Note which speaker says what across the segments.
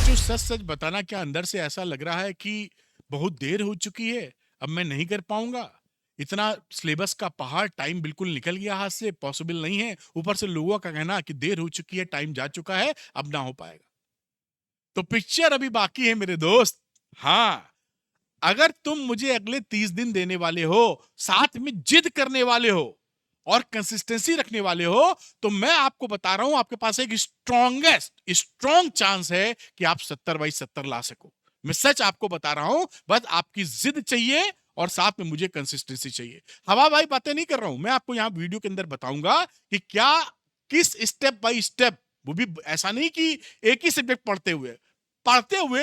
Speaker 1: बच्चों, सच सच बताना, क्या अंदर से ऐसा लग रहा है कि बहुत देर हो चुकी है, अब मैं नहीं कर पाऊंगा? इतना सिलेबस का पहाड़, टाइम बिल्कुल निकल गया हाथ से, पॉसिबल नहीं है। ऊपर से लोगों का कहना कि देर हो चुकी है, टाइम जा चुका है, अब ना हो पाएगा। तो पिक्चर अभी बाकी है मेरे दोस्त। हाँ, अगर तुम मुझे अगले 30 दिन देने वाले हो, साथ में जिद करने वाले हो और कंसिस्टेंसी रखने वाले हो, तो मैं आपको बता रहा हूं, आपके पास एक स्ट्रॉन्ग चांस है कि आप 70/70 ला सको। मैं सच आपको बता रहा हूं, बस आपकी जिद चाहिए और साथ में मुझे कंसिस्टेंसी चाहिए। हवा भाई बातें नहीं कर रहा हूं, मैं आपको यहां वीडियो के अंदर बताऊंगा कि क्या, किस स्टेप बाय स्टेप, वो भी ऐसा नहीं कि एक ही सब्जेक्ट पढ़ते हुए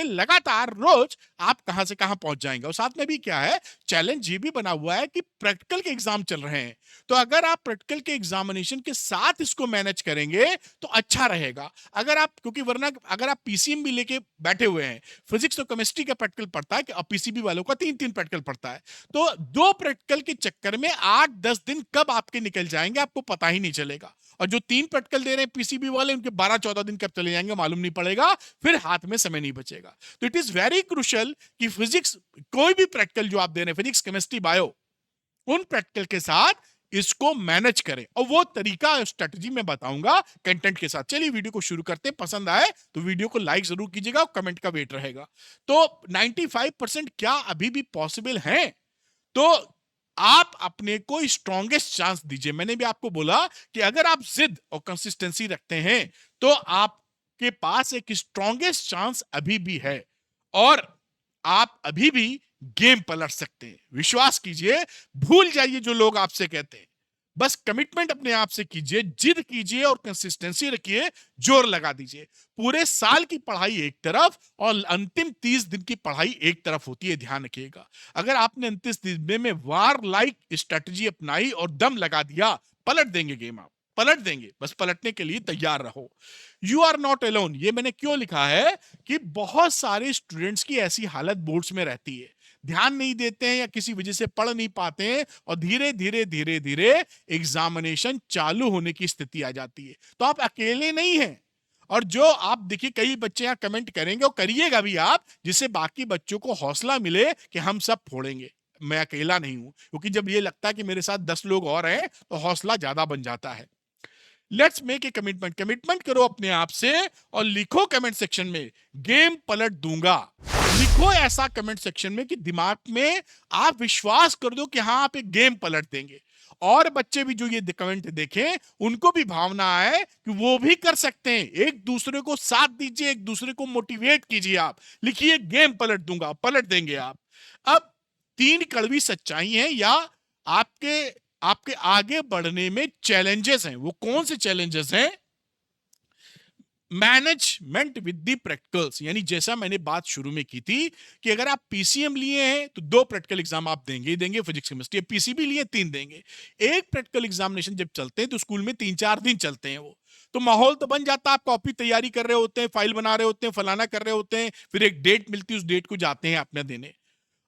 Speaker 1: लगातार रोज आप कहां से कहां पहुंच जाएंगे। और साथ में भी क्या है, चैलेंज ये भी बना हुआ है कि प्रैक्टिकल के एग्जाम चल रहे हैं, तो अगर आप प्रैक्टिकल के एग्जामिनेशन के साथ इसको मैनेज करेंगे तो अच्छा रहेगा। अगर आप, क्योंकि वरना अगर आप पीसीएम भी लेके बैठे हुए हैं, फिजिक्स और केमिस्ट्री का प्रैक्टिकल पड़ता है, कि पीसीबी वालों का 3-3 प्रैक्टिकल पड़ता है, तो 2 प्रैक्टिकल के चक्कर में 8-10 दिन कब आपके निकल जाएंगे आपको पता ही नहीं चलेगा। और जो 3 प्रैक्टिकल दे रहे हैं पीसीबी वाले, उनके 12-14 दिन कब चले जाएंगे मालूम नहीं पड़ेगा, फिर हाथ में समय नहीं बचेगा। तो इट इज वेरी क्रुशियल कि फिजिक्स, कोई भी प्रैक्टिकल जो आप दे रहे हैं, फिजिक्स केमिस्ट्री बायो, उन प्रैक्टिकल के साथ इसको मैनेज करें। और वो तरीका, स्ट्रेटजी मैं बताऊंगा कंटेंट के साथ। चलिए वीडियो को शुरू करते हैं। पसंद आए तो वीडियो को लाइक जरूर कीजिएगा और कमेंट का वेट रहेगा। तो 95% क्या अभी भी पॉसिबल है? तो आप अपने को स्ट्रॉन्गेस्ट चांस दीजिए। मैंने भी आपको बोला कि अगर आप जिद और कंसिस्टेंसी रखते हैं तो आपके पास एक स्ट्रॉन्गेस्ट चांस अभी भी है, और आप अभी भी गेम पलट सकते हैं। विश्वास कीजिए, भूल जाइए जो लोग आपसे कहते हैं। बस कमिटमेंट अपने आप से कीजिए, जिद कीजिए और कंसिस्टेंसी रखिए, जोर लगा दीजिए। पूरे साल की पढ़ाई एक तरफ और अंतिम 30 दिन की पढ़ाई एक तरफ होती है, ध्यान रखिएगा। अगर आपने अंतिम 30 दिन में वार लाइक स्ट्रेटजी अपनाई और दम लगा दिया, पलट देंगे गेम, आप पलट देंगे। बस पलटने के लिए तैयार रहो। यू आर नॉट अलोन, ये मैंने क्यों लिखा है कि बहुत सारे स्टूडेंट्स की ऐसी हालत बोर्ड्स में रहती है, ध्यान नहीं देते हैं या किसी वजह से पढ़ नहीं पाते हैं, और धीरे धीरे धीरे धीरे एग्जामिनेशन चालू होने की स्थिति आ जाती है। तो आप अकेले नहीं हैं। और जो आप देखिए, कई बच्चे यहां कमेंट करेंगे और करिएगा भी आप, जिससे बाकी बच्चों को हौसला मिले कि हम सब फोड़ेंगे, मैं अकेला नहीं हूं। क्योंकि जब ये लगता है कि मेरे साथ 10 लोग और हैं तो हौसला ज्यादा बन जाता है। Let's make a commitment, commitment करो अपने आप से और लिखो कमेंट सेक्शन में, गेम पलट दूंगा। लिखो ऐसा कमेंट सेक्शन में कि दिमाग में आप विश्वास कर दो कि हाँ आप एक गेम पलट देंगे। और बच्चे भी जो ये कमेंट देखें, उनको भी भावना आए कि वो भी कर सकते हैं। एक दूसरे को साथ दीजिए, एक दूसरे को मोटिवेट कीजिए। आप लिखिए गेम पलट दूंगा, पलट देंगे आप। अब 3 कड़वी सच्चाई हैं, या आपके आपके आगे बढ़ने में चैलेंजेस हैं। वो कौन से चैलेंजेस हैं? मैनेजमेंट विद द प्रैक्टिकल्स, यानी जैसा मैंने बात शुरू में की थी कि अगर आप पीसीएम लिए हैं तो 2 प्रैक्टिकल एग्जाम आप देंगे ही देंगे, फिजिक्स केमिस्ट्री। पीसीबी लिए 3 देंगे। एक प्रैक्टिकल एग्जामिनेशन जब चलते हैं तो स्कूल में 3-4 दिन चलते हैं वो, तो माहौल तो बन जाता है। आप कॉपी तैयारी कर रहे होते हैं, फाइल बना रहे होते हैं, फलाना कर रहे होते हैं, फिर एक डेट मिलती है, उस डेट को जाते हैं अपने देने,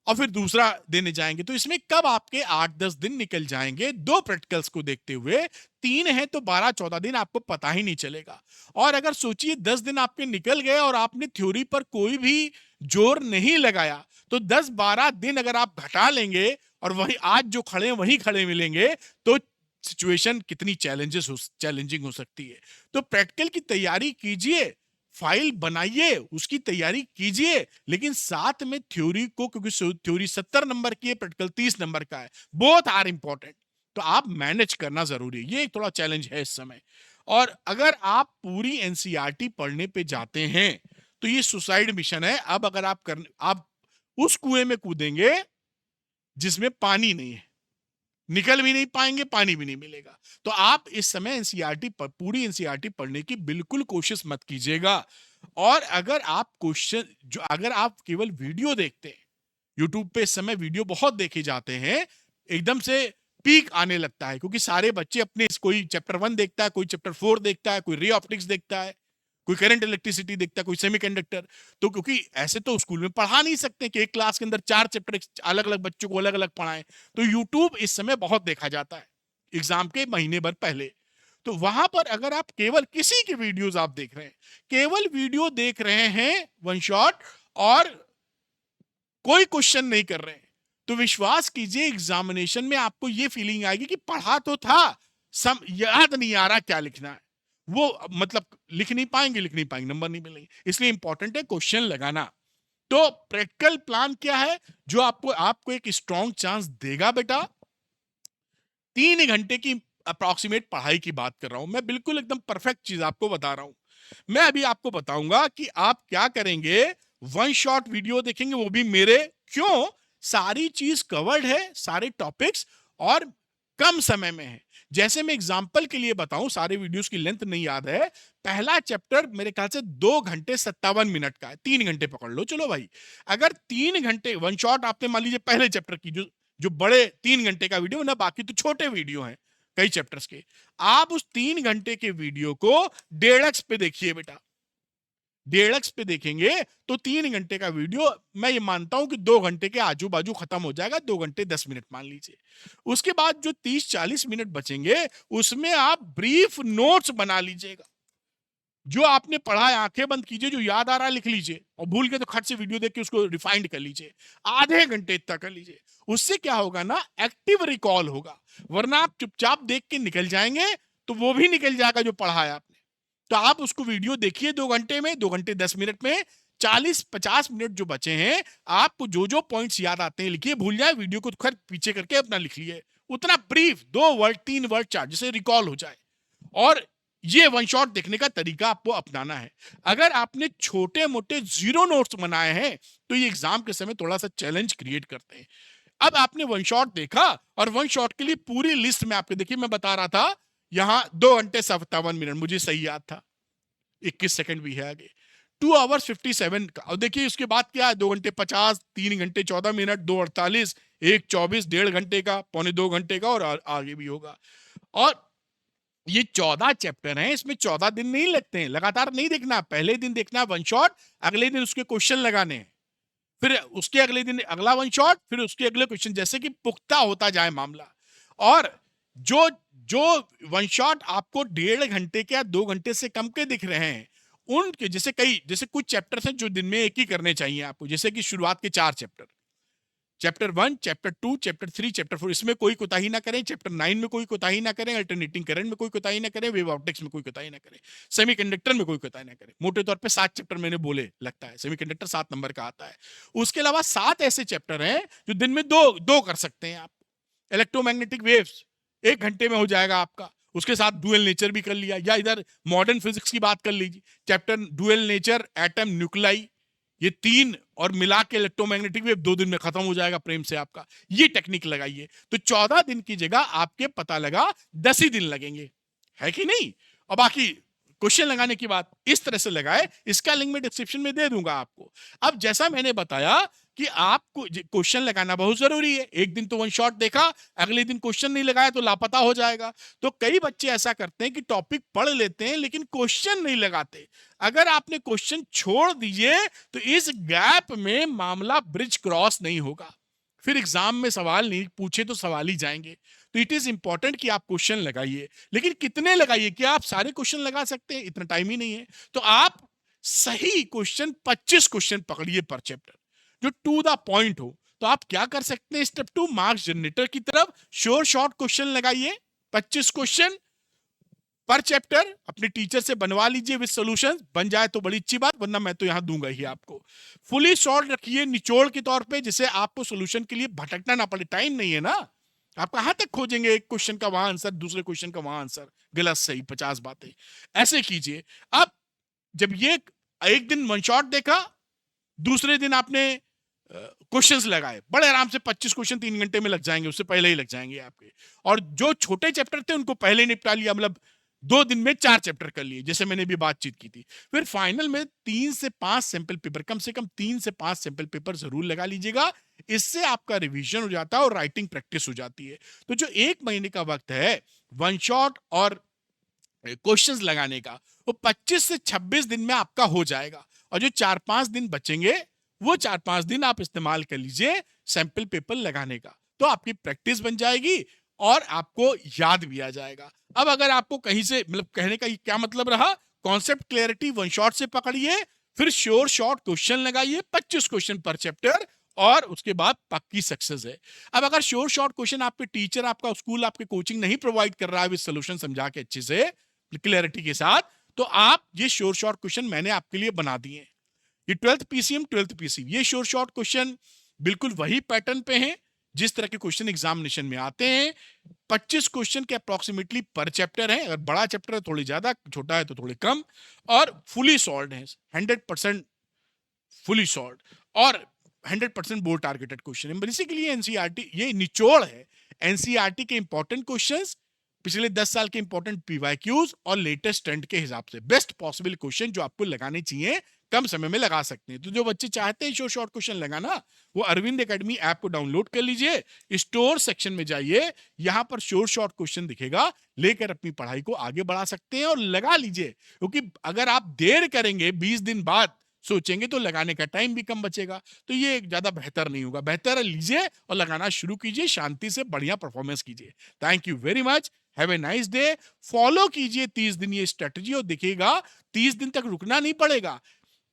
Speaker 1: और फिर दूसरा देने जाएंगे। तो इसमें कब आपके 8-10 दिन निकल जाएंगे 2 प्रैक्टिकल्स को देखते हुए। 3 है तो 12-14 दिन आपको पता ही नहीं चलेगा। और अगर सोचिए 10 दिन आपके निकल गए और आपने थ्योरी पर कोई भी जोर नहीं लगाया, तो 10-12 दिन अगर आप घटा लेंगे और वही आज जो खड़े हैं वही खड़े मिलेंगे, तो सिचुएशन कितनी चैलेंजिंग हो सकती है। तो प्रैक्टिकल की तैयारी कीजिए, फाइल बनाइए, उसकी तैयारी कीजिए, लेकिन साथ में थ्योरी को, क्योंकि थ्योरी 70 नंबर की है, प्रैक्टिकल 30 नंबर का है, बोथ आर इंपॉर्टेंट। तो आप मैनेज करना जरूरी है, ये थोड़ा चैलेंज है इस समय। और अगर आप पूरी एनसीईआरटी पढ़ने पे जाते हैं तो ये सुसाइड मिशन है। अब अगर आप उस कुएं में कूदेंगे जिसमें पानी नहीं है, निकल भी नहीं पाएंगे, पानी भी नहीं मिलेगा। तो आप इस समय एनसीईआरटी पूरी एनसीईआरटी पढ़ने की बिल्कुल कोशिश मत कीजिएगा। और अगर आप केवल वीडियो देखते हैं, यूट्यूब पे इस समय वीडियो बहुत देखे जाते हैं, एकदम से पीक आने लगता है, क्योंकि सारे बच्चे अपने, कोई चैप्टर 1 देखता है, कोई चैप्टर 4 देखता है, कोई रे ऑप्टिक्स देखता है, कोई करंट इलेक्ट्रिसिटी देखता है, कोई सेमीकंडक्टर। तो क्योंकि ऐसे तो स्कूल में पढ़ा नहीं सकते कि एक क्लास के अंदर 4 चैप्टर अलग अलग बच्चों को अलग अलग पढ़ाएं, तो यूट्यूब इस समय बहुत देखा जाता है एग्जाम के महीने भर पहले। तो वहां पर अगर आप केवल किसी के वीडियोस आप देख रहे हैं, केवल वीडियो देख रहे हैं वन शॉट, और कोई क्वेश्चन नहीं कर रहे हैं, तो विश्वास कीजिए एग्जामिनेशन में आपको ये फीलिंग आएगी कि पढ़ा तो था, याद नहीं आ रहा क्या लिखना है, वो मतलब लिख नहीं पाएंगे, नंबर नहीं मिलेंगे। इसलिए इंपॉर्टेंट है क्वेश्चन लगाना। तो प्रैक्टिकल प्लान क्या है जो आपको आपको एक स्ट्रॉन्ग चांस देगा बेटा? 3 घंटे की अप्रोक्सीमेट पढ़ाई की बात कर रहा हूं मैं, बिल्कुल एकदम परफेक्ट चीज आपको बता रहा हूं। मैं अभी आपको बताऊंगा कि आप क्या करेंगे। वन शॉट वीडियो देखेंगे, वो भी मेरे। क्यों? सारी चीज कवर्ड है, सारे टॉपिक्स, और कम समय में है। जैसे मैं एग्जांपल के लिए बताऊं, सारे वीडियोस की लेंथ नहीं याद है, पहला चैप्टर मेरे ख्याल से 2 घंटे 57 मिनट का है, 3 घंटे पकड़ लो। चलो भाई, अगर 3 घंटे वन शॉट आपने मान लीजिए पहले चैप्टर की, जो जो बड़े 3 घंटे का वीडियो ना, बाकी तो छोटे वीडियो हैं कई चैप्टर्स के, आप उस 3 घंटे के वीडियो को 1.5x पे देखिए बेटा। 1.5x पे देखेंगे तो 3 घंटे का वीडियो मैं ये मानता हूं कि 2 घंटे के आजू बाजू खत्म हो जाएगा, 2 घंटे 10 मिनट मान लीजिए। उसके बाद जो 30-40 मिनट बचेंगे उसमें आप ब्रीफ नोट्स बना लीजिएगा। जो आपने पढ़ा है आंखें बंद कीजिए, जो याद आ रहा है लिख लीजिए, और भूल के तो खट से वीडियो देख के उसको रिफाइंड कर लीजिए, आधे घंटे इतना कर लीजिए। उससे क्या होगा ना, एक्टिव रिकॉल होगा। वरना आप चुपचाप देख के निकल जाएंगे तो वो भी निकल जाएगा जो पढ़ा है आपने। तो आप उसको वीडियो देखिए 2 घंटे में, 2 घंटे 10 मिनट में, 40-50 मिनट जो बचे हैं आपको जो जो पॉइंट्स याद आते हैं लिखिए, भूल जाए वीडियो को खैर पीछे करके अपना लिख लिए, उतना ब्रीफ 2 वर्ड 3 वर्ड 4 जिसे रिकॉल हो जाए। और ये वन शॉट देखने का तरीका आपको अपनाना है। अगर आपने छोटे मोटे जीरो नोट्स बनाए हैं तो ये एग्जाम के समय थोड़ा सा चैलेंज क्रिएट करते हैं। अब आपने वन शॉट देखा, और वन शॉट के लिए पूरी लिस्ट में आपके, देखिए मैं बता रहा था यहां 2 घंटे 57 मिनट मुझे सही याद था, 21 सेकंड भी है आगे, 2 hours 57 का। और देखिए उसके बाद क्या है, 2 घंटे 50, 3 घंटे 14 मिनट, 2 48, 1 24, 1.5 घंटे का, 2.25 घंटे का, और आगे भी होगा। और ये 14 चैप्टर हैं, इसमें 14 दिन नहीं लगते हैं, लगातार नहीं देखना। पहले दिन देखना वन शॉट, अगले दिन उसके क्वेश्चन लगाने हैं, फिर उसके अगले दिन अगला वन शॉट, फिर उसके अगले क्वेश्चन, जैसे कि पुख्ता होता जाए मामला। और जो जो वन शॉट आपको 1.5 घंटे के या 2 घंटे से कम के दिख रहे हैं, उनके जैसे कुछ चैप्टर्स हैं जो दिन में एक ही करने चाहिए आपको, जैसे कि शुरुआत के 4 chapter, chapter 1, chapter 2, chapter 3, chapter 4, इसमें कोई कोताही ना करें। चैप्टर 9 में कोई कोताही ना करें, अल्टरनेटिंग करंट में कोई कोताही ना करें, वेव ऑप्टिक्स में कोई कोताही ना करें, सेमीकंडक्टर में कोई कोताही ना करें। मोटे तौर पे 7 चैप्टर मैंने बोले, लगता है सेमीकंडक्टर 7 नंबर का आता है। उसके अलावा 7 ऐसे चैप्टर हैं जो दिन में दो दो कर सकते हैं आप। इलेक्ट्रोमैग्नेटिक वेव्स 1 घंटे में हो जाएगा आपका, उसके साथ डुअल नेचर भी कर लिया, या इधर मॉडर्न फिजिक्स की बात कर लीजिए, chapter dual nature, atom, nuclei, ये 3 और मिला के इलेक्ट्रोमैग्नेटिक वेव 2 दिन में खत्म हो जाएगा प्रेम से आपका। ये टेक्निक लगाइए तो 14 दिन की जगह आपके पता लगा 10 ही दिन लगेंगे, है कि नहीं? और बाकी क्वेश्चन लगाने की बात इस तरह से लगाए, इसका लिंक मैं डिस्क्रिप्शन में दे दूंगा आपको। अब जैसा मैंने बताया कि आपको क्वेश्चन लगाना बहुत जरूरी है। एक दिन तो वन शॉट देखा, अगले दिन क्वेश्चन नहीं लगाया तो लापता हो जाएगा। तो कई बच्चे ऐसा करते हैं कि टॉपिक पढ़ लेते हैं लेकिन क्वेश्चन नहीं लगाते। अगर आपने क्वेश्चन छोड़ दिए तो इस गैप में मामला ब्रिज क्रॉस नहीं होगा, फिर एग्जाम में सवाल नहीं पूछे तो सवाल ही जाएंगे। तो इट इज इंपॉर्टेंट कि आप क्वेश्चन लगाइए, लेकिन कितने लगाइए? क्या आप सारे क्वेश्चन लगा सकते हैं? इतना टाइम ही नहीं है। तो आप सही क्वेश्चन 25 क्वेश्चन पकड़िए पर चैप्टर, जो टू द पॉइंट हो। तो आप क्या कर सकते हैं, स्टेप 2, मार्क्स जनरेटर की तरफ श्योर शॉर्ट क्वेश्चन लगाइए, 25 क्वेश्चन पर चैप्टर अपने टीचर से बनवा लीजिए विद सॉल्यूशंस। बन जाए तो बड़ी अच्छी बात, वरना मैं तो यहां दूंगा ही आपको। फुली शॉर्ट रखिए निचोड़ के तौर पे, जिसे आपको सॉल्यूशन के लिए भटकना ना पड़े। टाइम नहीं है ना, आप कहां तक खोजेंगे एक क्वेश्चन का वहां आंसर, दूसरे क्वेश्चन का वहां आंसर, गलत सही 50 बातें। ऐसे कीजिए। अब जब ये एक दिन वन शॉट देखा, दूसरे दिन आपने क्वेश्चंस लगाए, बड़े आराम से 25 क्वेश्चन 3 घंटे में लग जाएंगे, उससे पहले ही लग जाएंगे आपके। और जो छोटे चैप्टर थे उनको पहले निपटा लिया, मतलब 2 दिन में 4 चैप्टर कर लिए, जैसे मैंने भी बातचीत की थी। फिर फाइनल में 3 से 5 सैंपल पेपर, कम से कम 3 से 5 सैंपल पेपर जरूर लगा लीजिएगा। इससे आपका रिवीजन हो जाता है और राइटिंग प्रैक्टिस हो जाती है। तो जो 1 महीने का वक्त है वन शॉट और क्वेश्चंस लगाने का, वो 25 से 26 दिन में आपका हो जाएगा। और जो 4-5 दिन बचेंगे, वो 4-5 दिन आप इस्तेमाल कर लीजिए सैंपल पेपर लगाने का, तो आपकी प्रैक्टिस बन जाएगी और आपको याद भी आ जाएगा। अब अगर आपको कहीं से मतलब कहने का क्या मतलब रहा, कॉन्सेप्ट क्लैरिटी वन शॉट से पकड़िए, फिर श्योर शॉर्ट क्वेश्चन लगाइए 25 क्वेश्चन पर चैप्टर, और उसके बाद पक्की सक्सेस है। अब अगर श्योर शॉर्ट क्वेश्चन आपके टीचर, आपका स्कूल, आपके कोचिंग नहीं प्रोवाइड कर रहा है विद सोल्यूशन समझा के अच्छे से क्लैरिटी के साथ, तो आप ये श्योर शॉर्ट क्वेश्चन मैंने आपके लिए बना दिए। ये 12th पीसीएम 12th पीसीएम ये श्योर शॉर्ट क्वेश्चन बिल्कुल वही पैटर्न पे हैं जिस तरह के क्वेश्चन एग्जामिनेशन में आते हैं। 25 क्वेश्चन के अप्रोक्सीमेटली पर चैप्टर है, अगर बड़ा चैप्टर है थोड़ी ज्यादा, छोटा है तो थोड़े कम, और फुली सॉल्व है, 100% फुली सॉल्व, और 100% बोर्ड टारगेटेड क्वेश्चन है। बेसिकली एनसीईआरटी ये निचोड़ है एनसीईआरटी के इंपॉर्टेंट क्वेश्चंस, पिछले 10 साल के इंपॉर्टेंट पीवाईक्यूज और लेटेस्ट ट्रेंड के हिसाब से बेस्ट पॉसिबल क्वेश्चन जो आपको लगाने चाहिए, कम समय में लगा सकते हैं। तो जो बच्चे चाहते हैं शॉर्ट शॉर्ट क्वेश्चन लगाना, वो अरविंद एकेडमी ऐप को डाउनलोड कर लीजिए, स्टोर सेक्शन में जाइए, यहां पर शॉर्ट शॉर्ट क्वेश्चन दिखेगा, लेकर अपनी पढ़ाई को आगे बढ़ा सकते हैं और लगा लीजिए। क्योंकि अगर आप देर करेंगे, 20 दिन बाद सोचेंगे, तो लगाने का टाइम भी कम बचेगा, तो ये ज्यादा बेहतर नहीं होगा। बेहतर है लीजिए और लगाना शुरू कीजिए, शांति से बढ़िया परफॉर्मेंस कीजिए। Thank you very much, have a nice day. Follow कीजिए 30 दिन ये स्ट्रेटजी और देखिएगा 30 दिन तक रुकना नहीं पड़ेगा।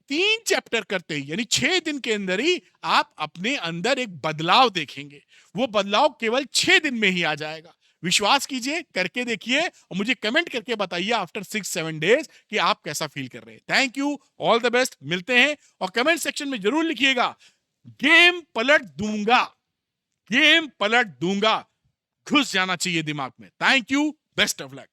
Speaker 1: 3 चैप्टर करते ही यानी 6 दिन के अंदर ही आप अपने अंदर एक बदलाव देखेंगे। वो बदलाव केवल 6 दिन में ही आ जाएगा। विश्वास कीजिए, करके देखिए और मुझे कमेंट करके बताइए आफ्टर 6-7 डेज कि आप कैसा फील कर रहे हैं। Thank you, all the best, मिलते हैं। और कमेंट सेक्शन में जरूर लिखिएगा, गेम पलट दूंगा, गेम पलट दूंगा, घुस जाना चाहिए दिमाग में। Thank you, best of luck.